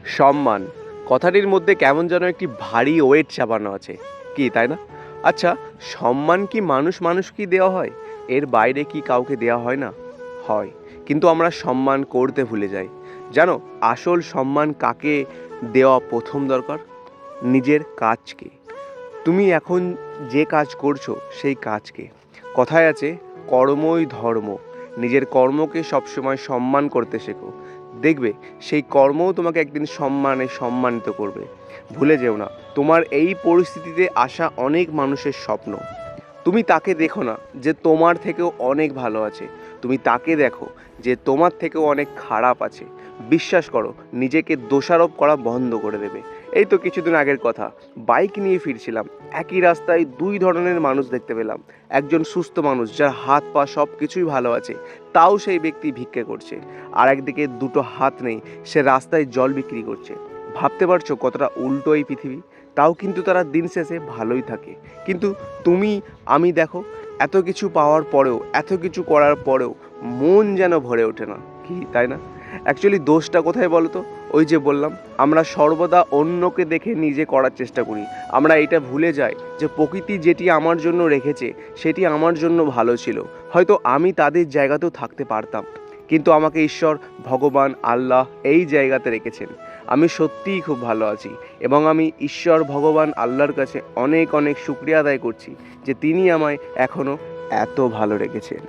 সম্মান কথাটির মধ্যে কেমন যেন একটি ভারী ওয়েট চাপানো আছে, কি তাই না? আচ্ছা, সম্মান কি মানুষকে দেওয়া হয়? এর বাইরে কি কাউকে দেওয়া হয় না? হয়, কিন্তু আমরা সম্মান করতে ভুলে যাই। জানো, আসল সম্মান কাকে দেওয়া প্রথম দরকার? নিজের কাজকে। তুমি এখন যে কাজ করছো সেই কাজকে। কথায় আছে, কর্মই ধর্ম। নিজের কর্মকে সবসময় সম্মান করতে শেখো। দেখবে সেই কর্মও তোমাকে একদিন সম্মানিত করবে। ভুলে যেও না, তোমার এই পরিস্থিতিতে আসা অনেক মানুষের স্বপ্ন। তুমি তাকে দেখো না যে তোমার থেকেও অনেক ভালো আছে, তুমি তাকে দেখো যে তোমার থেকেও অনেক খারাপ আছে। বিশ্বাস করো, নিজেকে দোষারোপ করা বন্ধ করে দেবে। এই তো কিছুদিন আগের কথা, বাইক নিয়ে ফিরছিলাম, একই রাস্তায় দুই ধরনের মানুষ দেখতে পেলাম। একজন সুস্থ মানুষ যার হাত পা সব কিছুই ভালো আছে, তাও সেই ব্যক্তি ভিক্ষে করছে। আর একদিকে দুটো হাত নেই, সে রাস্তায় জল বিক্রি করছে। ভাবতে পারছো কতটা উল্টো এই পৃথিবী? তাও কিন্তু তারা দিন শেষে ভালোই থাকে। কিন্তু তুমি, আমি দেখো, এত কিছু পাওয়ার পরেও, এত কিছু করার পরেও মন যেন ভরে ওঠে না, কি তাই না? অ্যাকচুয়ালি দোষটা কোথায় বলো তো? ওই যে বললাম, আমরা সর্বদা অন্যকে দেখে নিজে করার চেষ্টা করি। আমরা এটা ভুলে যাই যে প্রকৃতি যেটি আমার জন্য রেখেছে সেটি আমার জন্য ভালো ছিল। হয়তো আমি তাদের জায়গাতেও থাকতে পারতাম, কিন্তু আমাকে ঈশ্বর, ভগবান, আল্লাহ এই জায়গাতে রেখেছেন। আমি সত্যিই খুব ভালো আছি, এবং আমি ঈশ্বর, ভগবান, আল্লাহর কাছে অনেক অনেক শুকরিয়া আদায় করছি যে তিনি আমায় এখনও এত ভালো রেখেছেন।